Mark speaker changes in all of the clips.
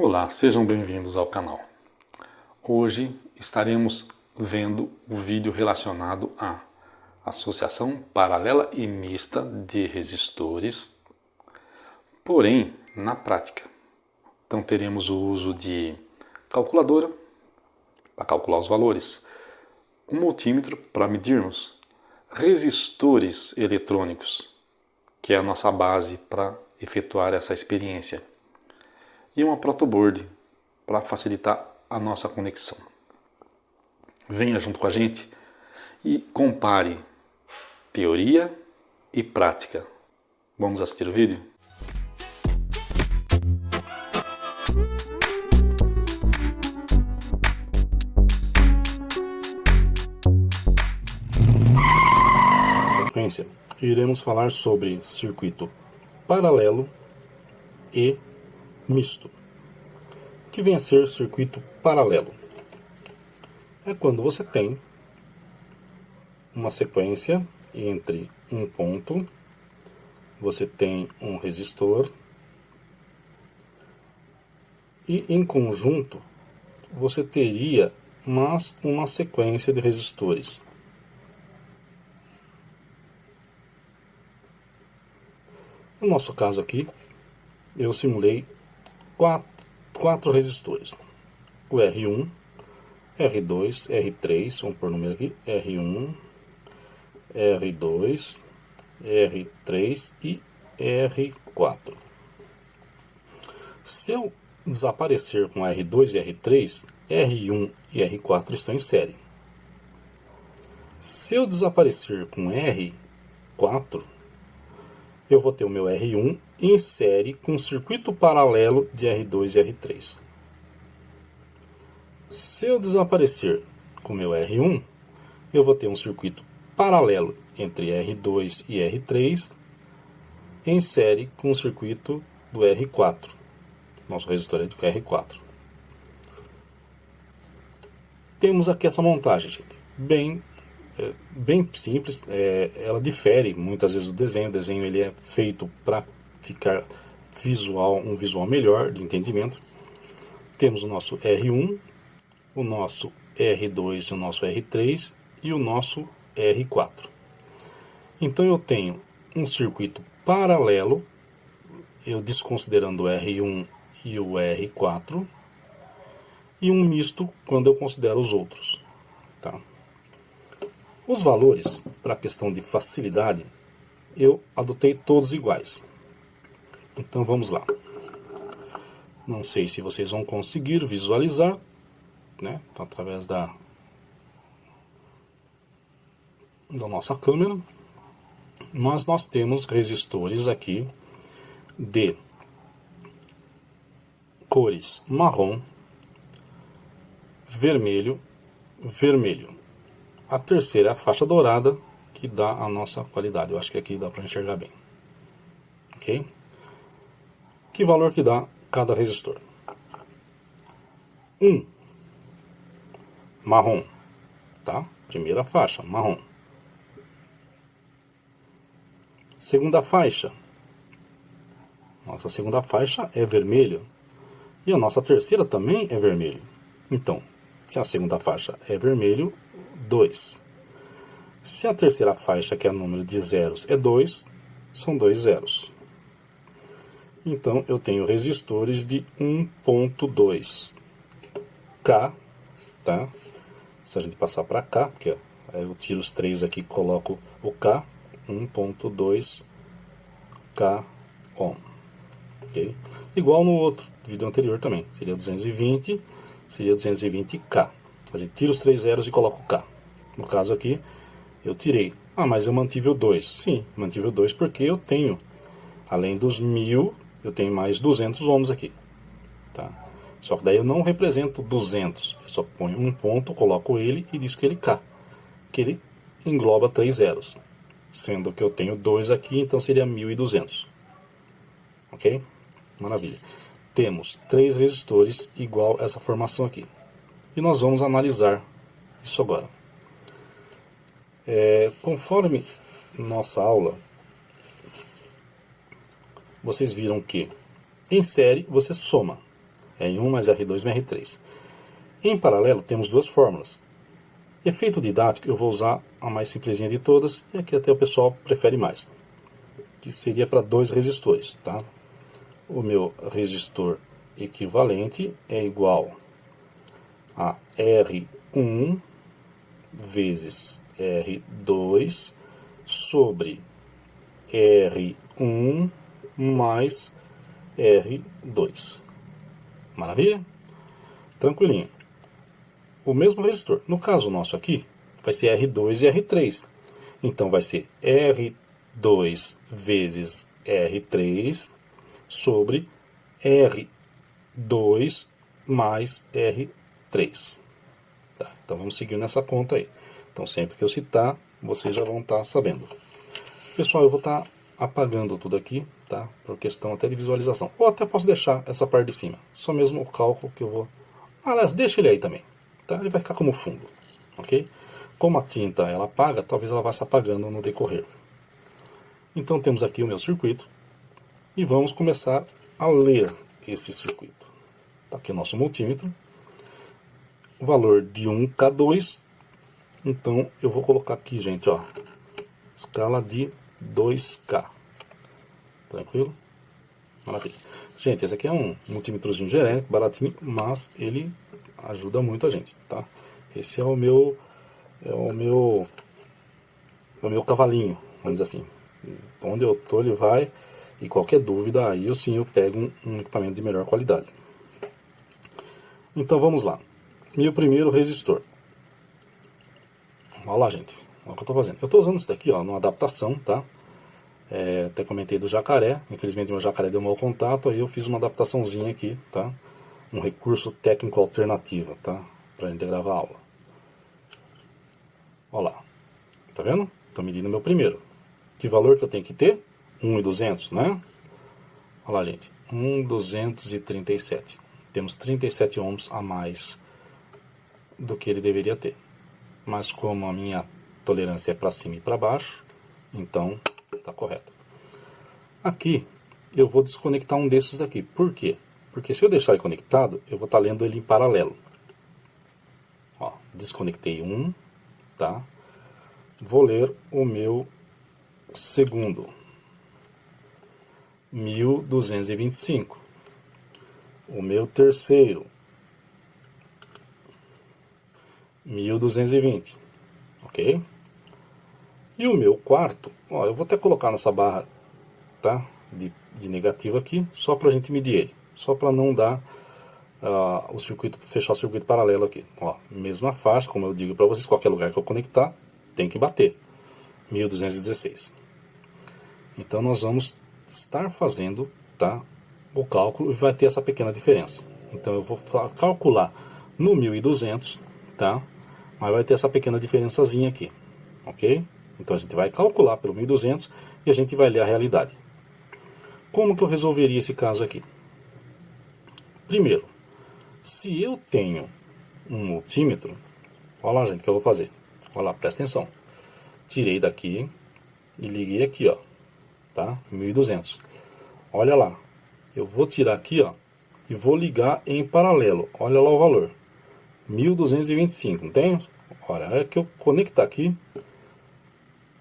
Speaker 1: Olá, sejam bem-vindos ao canal. Hoje estaremos vendo o vídeo relacionado à associação paralela e mista de resistores, porém na prática. Então teremos o uso de calculadora para calcular os valores, um multímetro para medirmos, resistores eletrônicos, que é a nossa base para efetuar essa experiência, e uma protoboard para facilitar a nossa conexão. Venha junto com a gente e compare teoria e prática. Vamos assistir o vídeo?
Speaker 2: Na sequência, iremos falar sobre circuito paralelo e misto. O que vem a ser circuito paralelo? É quando você tem uma sequência entre um ponto, você tem um resistor e em conjunto você teria uma sequência de resistores. No nosso caso aqui, eu simulei quatro resistores. O R1, R2, R3, vamos pôr o número aqui, R1, R2, R3 e R4. Se eu desaparecer com R2 e R3, R1 e R4 estão em série. Se eu desaparecer com R4, eu vou ter o meu R1 em série com circuito paralelo de R2 e R3. Se eu desaparecer com o meu R1, eu vou ter um circuito paralelo entre R2 e R3 em série com o circuito do R4. Nosso resistor é do R4. Temos aqui essa montagem, gente. Bem simples, ela difere muitas vezes do desenho. O desenho ele é feito para ficar um visual melhor de entendimento. Temos o nosso R1, o nosso R2, o nosso R3 e o nosso R4. Então eu tenho um circuito paralelo, eu desconsiderando o R1 e o R4, e um misto quando eu considero os outros. Tá? Os valores, para a questão de facilidade, eu adotei todos iguais. Então vamos lá. Não sei se vocês vão conseguir visualizar, né? Então, através da nossa câmera. Mas nós temos resistores aqui de cores marrom, vermelho, vermelho. A terceira é a faixa dourada, que dá a nossa qualidade. Eu acho que aqui dá para enxergar bem. Ok? Que valor que dá cada resistor? 1. Marrom. Tá? Primeira faixa, marrom. Segunda faixa. Nossa segunda faixa é vermelho. E a nossa terceira também é vermelho. Então, se a segunda faixa é vermelho, 2. Se a terceira faixa, que é o número de zeros, é 2, são 2 zeros. Então, eu tenho resistores de 1.2 K, tá? Se a gente passar para K, porque eu tiro os 3 aqui e coloco o K, 1.2 K ohm. Okay? Igual no outro vídeo anterior também, seria 220, seria 220K. A gente tira os 3 zeros e coloca o K. No caso aqui, eu tirei. Ah, mas eu mantive o 2. Sim, mantive o 2 porque eu tenho, além dos 1000, eu tenho mais 200 ohms aqui. Tá? Só que daí eu não represento 200. Eu só ponho um ponto, coloco ele e diz que ele K. Que ele engloba 3 zeros. Sendo que eu tenho 2 aqui, então seria 1200. Ok? Maravilha. Temos 3 resistores igual essa formação aqui. E nós vamos analisar isso agora. Conforme nossa aula, vocês viram que em série você soma. R1 mais R2 mais R3. Em paralelo, temos duas fórmulas. Efeito didático, eu vou usar a mais simplesinha de todas, e aqui até o pessoal prefere mais, que seria para dois resistores, tá? O meu resistor equivalente é igual a R1 vezes R2 sobre R1 mais R2. Maravilha? Tranquilinho. O mesmo resistor. No caso nosso aqui, vai ser R2 e R3. Então vai ser R2 vezes R3 sobre R2 mais R3. Tá, então vamos seguir nessa conta aí. Então sempre que eu citar, vocês já vão estar sabendo. Pessoal, eu vou estar apagando tudo aqui, tá? Por questão até de visualização. Ou até posso deixar essa parte de cima. Só mesmo o cálculo que eu vou... Aliás, deixa ele aí também. Tá? Ele vai ficar como fundo, ok? Como a tinta ela apaga, talvez ela vá se apagando no decorrer. Então temos aqui o meu circuito e vamos começar a ler esse circuito. Tá aqui o nosso multímetro, o valor de 1K2, então eu vou colocar aqui, gente, ó, escala de 2K, tranquilo? Maravilha. Gente, esse aqui é um multímetrozinho genérico, baratinho, mas ele ajuda muito a gente, tá? Esse é o meu cavalinho, vamos dizer assim. Onde eu tô, ele vai, e qualquer dúvida, aí eu pego um equipamento de melhor qualidade. Então vamos lá. Meu primeiro resistor. Olha lá, gente. Olha o que eu tô fazendo. Eu tô usando isso daqui, ó, numa adaptação, tá? Até comentei do jacaré. Infelizmente meu jacaré deu mau contato, aí eu fiz uma adaptaçãozinha aqui, tá? Um recurso técnico alternativo, tá? Pra gente gravar a aula. Olha lá. Tá vendo? Tô medindo meu primeiro. Que valor que eu tenho que ter? 1.200, né? Olha lá, gente. 1.237. Temos 37 ohms a mais do que ele deveria ter. Mas como a minha tolerância é para cima e para baixo, então tá correto. Aqui eu vou desconectar um desses daqui. Por quê? Porque se eu deixar ele conectado, eu vou estar lendo ele em paralelo. Ó, desconectei um, tá? Vou ler o meu segundo. 1225. O meu terceiro. 1220. Ok? E o meu quarto, ó, eu vou até colocar nessa barra, tá? De negativo aqui, só para a gente medir ele. Só para não dar o circuito, fechar o circuito paralelo aqui. Ó, mesma faixa, como eu digo para vocês, qualquer lugar que eu conectar, tem que bater. 1216. Então nós vamos estar fazendo, tá, o cálculo e vai ter essa pequena diferença. Então eu vou calcular no 1200, tá? Mas vai ter essa pequena diferençazinha aqui, ok? Então a gente vai calcular pelo 1200 e a gente vai ler a realidade. Como que eu resolveria esse caso aqui? Primeiro, se eu tenho um multímetro, olha lá, gente, o que eu vou fazer. Olha lá, presta atenção. Tirei daqui e liguei aqui, ó, tá? 1200. Olha lá, eu vou tirar aqui, ó, e vou ligar em paralelo. Olha lá o valor, 1225, não tem? Olha, é que eu conectar aqui,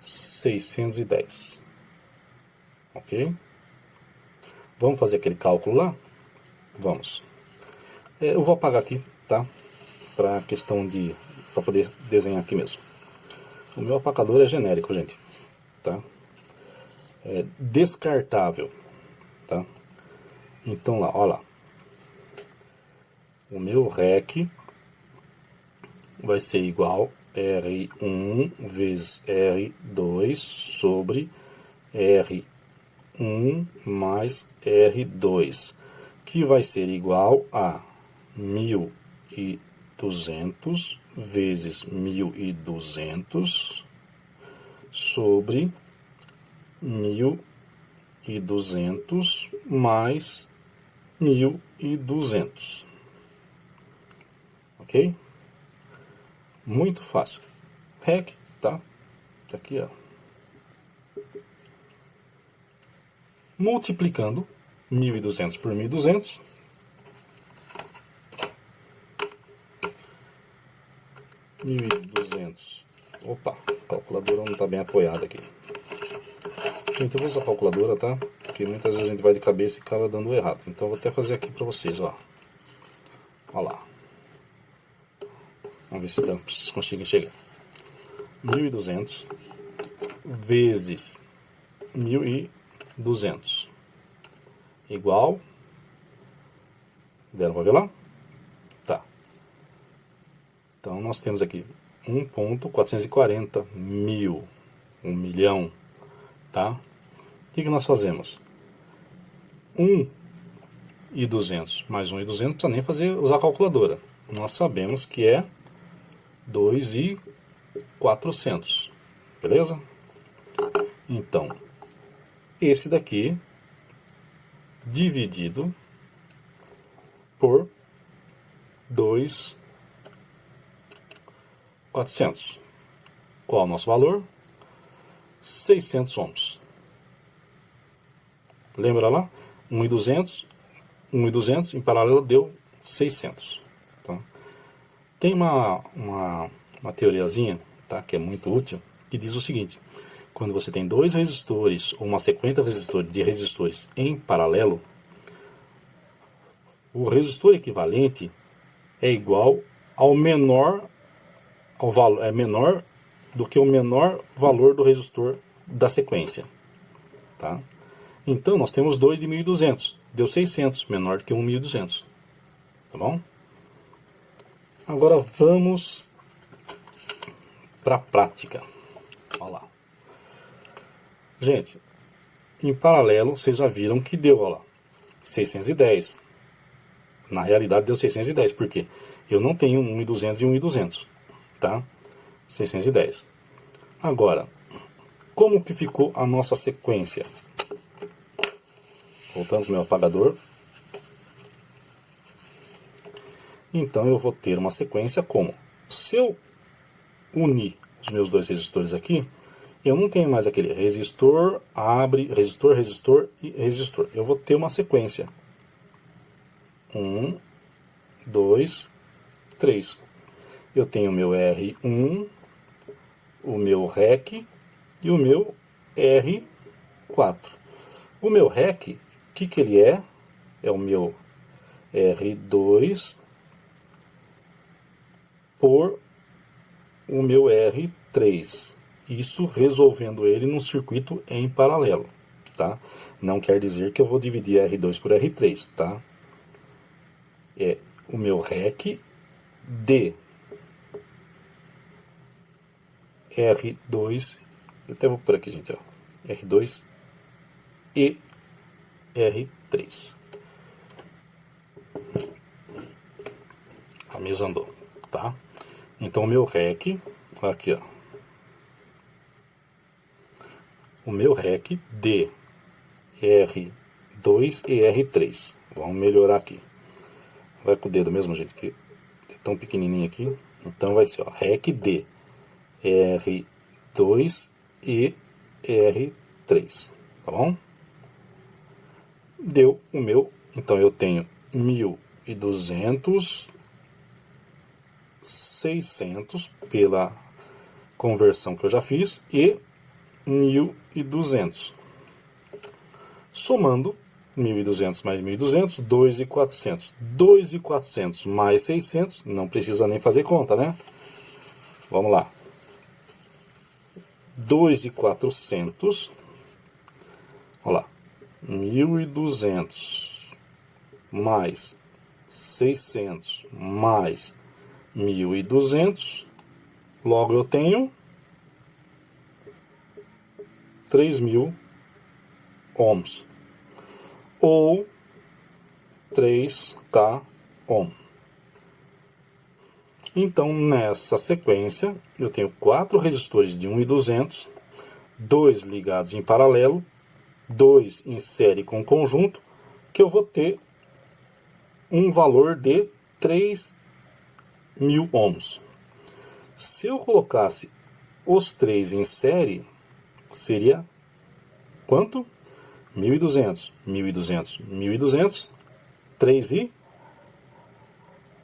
Speaker 2: 610. Ok? Vamos fazer aquele cálculo lá? Vamos. Eu vou apagar aqui, tá? Para questão de... para poder desenhar aqui mesmo. O meu apagador é genérico, gente. Tá? É descartável. Tá? Então lá, olha lá. O meu REC vai ser igual R1 vezes R2 sobre R1 mais R2, que vai ser igual a 1.200 vezes 1.200 sobre 1.200 mais 1.200. Ok? Muito fácil. REC, tá? Tá aqui, ó. Multiplicando 1.200 por 1.200, 1.200. Opa, a calculadora não está bem apoiada aqui. Gente, eu vou usar a calculadora, tá? Porque muitas vezes a gente vai de cabeça e acaba dando errado. Então eu vou até fazer aqui para vocês, ó. Olha lá. Vamos ver se vocês conseguem chegar. 1.200 vezes 1.200 igual. Deram para ver lá? Tá. Então nós temos aqui 1.440 mil. 1 milhão. Tá? O que nós fazemos? 1.200 mais 1.200, não precisa nem usar a calculadora. Nós sabemos que é 2.400. Beleza? Então, esse daqui dividido por 2.400. Qual é o nosso valor? 600 ohms. Lembra lá? 1.200 em paralelo deu 600. Tá? Tem uma teoriazinha, tá, que é muito útil, que diz o seguinte: quando você tem dois resistores ou uma sequência de resistores em paralelo, o resistor equivalente é igual ao menor do que o menor valor do resistor da sequência, tá? Então nós temos 2 de 1.200, deu 600, menor do que 1.200, tá bom? Agora vamos para a prática. Olha lá. Gente, em paralelo vocês já viram que deu, olha lá, 610. Na realidade deu 610, porque eu não tenho 1.200 e 1.200, tá? 610. Agora, como que ficou a nossa sequência? Voltando para o meu apagador. Então eu vou ter uma sequência como? Se eu unir os meus dois resistores aqui, eu não tenho mais aquele resistor, abre, resistor, resistor e resistor. Eu vou ter uma sequência. 1, 2, 3. Eu tenho o meu R1, o meu REC e o meu R4. O meu REC, o que ele é? É o meu R2 por o meu R3. Isso resolvendo ele num circuito em paralelo, tá? Não quer dizer que eu vou dividir R2 por R3, tá? É o meu REC D R2, eu até vou por aqui, gente, ó, R2 e R3. A mesa andou, tá? Então o meu REC, aqui, ó, o meu REC D R2 e R3. Vamos melhorar aqui. Vai com o dedo mesmo, gente, que é tão pequenininho aqui. Então vai ser, ó, REC D R2 e R3, tá bom? Deu o meu, então eu tenho 1.200, 600 pela conversão que eu já fiz e 1.200. Somando 1.200 mais 1.200, 2.400. 2.400 mais 600, não precisa nem fazer conta, né? Vamos lá. 2.400, olha lá, 1.200 mais 600 mais 1.200, logo eu tenho 3.000 ohms, ou 3K ohm. Então, nessa sequência, eu tenho 4 resistores de 1.200, 2 ligados em paralelo, 2 em série com conjunto, que eu vou ter um valor de 3.000 ohms. Se eu colocasse os 3 em série, seria quanto? 1.200, 1.200, 1.200, 3 e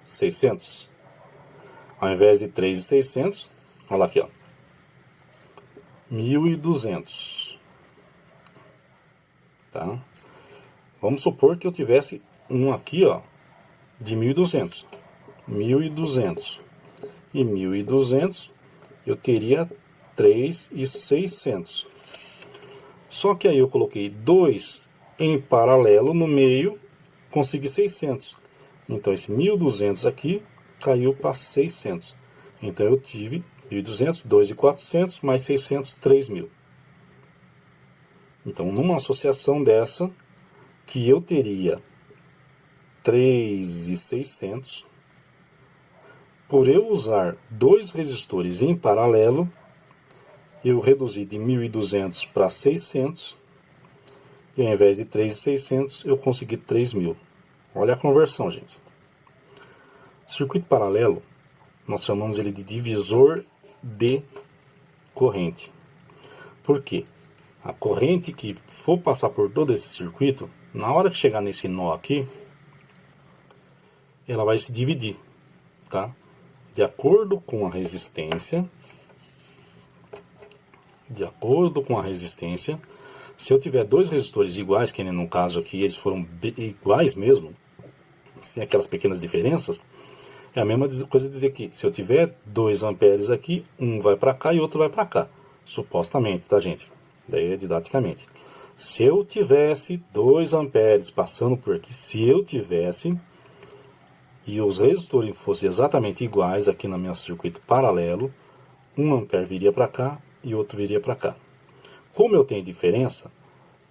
Speaker 2: 600. Ao invés de 3.600, olha lá aqui, ó, 1.200. Tá? Vamos supor que eu tivesse um aqui, ó, de 1.200. 1.200 e 1.200, eu teria 3.600. Só que aí eu coloquei 2 em paralelo no meio, consegui 600. Então esse 1.200 aqui caiu para 600. Então eu tive 1.200, 2 de 400, mais 600, 3.000. Então numa associação dessa, que eu teria 3.600, por eu usar dois resistores em paralelo, eu reduzi de 1.200 para 600, e ao invés de 3.600, eu consegui 3.000. Olha a conversão, gente. Circuito paralelo, nós chamamos ele de divisor de corrente. Por quê? A corrente que for passar por todo esse circuito, na hora que chegar nesse nó aqui, ela vai se dividir, tá? De acordo com a resistência, se eu tiver dois resistores iguais, que nem no caso aqui eles foram iguais mesmo, sem aquelas pequenas diferenças, é a mesma coisa dizer que se eu tiver 2 amperes aqui, um vai para cá e outro vai para cá, supostamente, tá, gente? Daí é didaticamente. Se eu tivesse 2 amperes passando por aqui, e os resistores fossem exatamente iguais aqui no meu circuito paralelo, 1 ampere viria para cá e outro viria para cá. Como eu tenho diferença,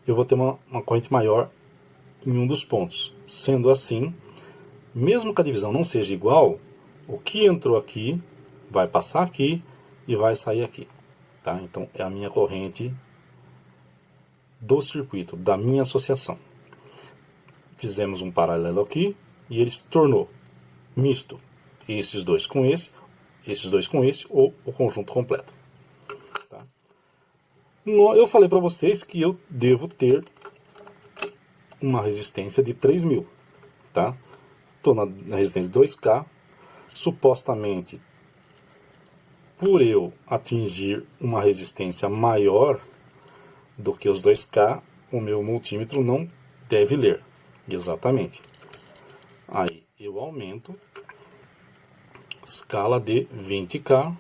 Speaker 2: eu vou ter uma corrente maior em um dos pontos. Sendo assim, mesmo que a divisão não seja igual, o que entrou aqui vai passar aqui e vai sair aqui. Tá? Então é a minha corrente do circuito, da minha associação. Fizemos um paralelo aqui e ele se tornou misto. Esses dois com esse, ou o conjunto completo. Tá? Eu falei para vocês que eu devo ter uma resistência de 3.000. Tá? Estou na resistência de 2K. Supostamente, por eu atingir uma resistência maior do que os 2K, o meu multímetro não deve ler. Exatamente. Aí eu aumento, escala de 20K,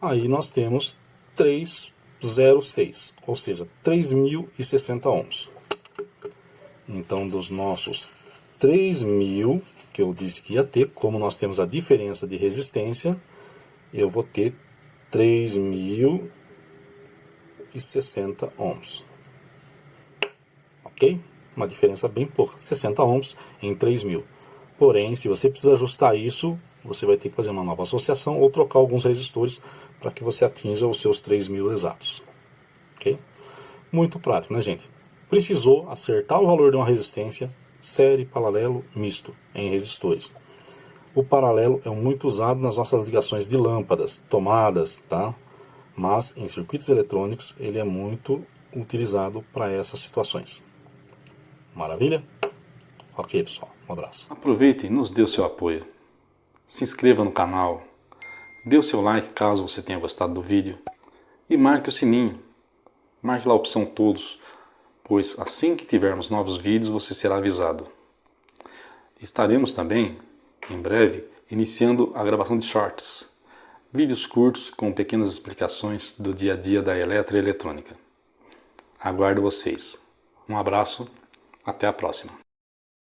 Speaker 2: aí nós temos 306, ou seja, 3.060 ohms. Então, dos nossos 3.000 que eu disse que ia ter, como nós temos a diferença de resistência, eu vou ter 3.060 ohms. Ok? Uma diferença bem pouca, 60 ohms em 3.000. Porém, se você precisa ajustar isso, você vai ter que fazer uma nova associação ou trocar alguns resistores para que você atinja os seus 3.000 exatos. Ok? Muito prático, né, gente? Precisou acertar o valor de uma resistência, série, paralelo, misto, em resistores. O paralelo é muito usado nas nossas ligações de lâmpadas, tomadas, tá? Mas em circuitos eletrônicos ele é muito utilizado para essas situações. Maravilha? Ok, pessoal. Um abraço.
Speaker 1: Aproveite e nos dê o seu apoio. Se inscreva no canal, dê o seu like caso você tenha gostado do vídeo e marque o sininho. Marque lá a opção todos, pois assim que tivermos novos vídeos você será avisado. Estaremos também, em breve, iniciando a gravação de shorts, vídeos curtos com pequenas explicações do dia a dia da eletroeletrônica. Aguardo vocês. Um abraço, até a próxima.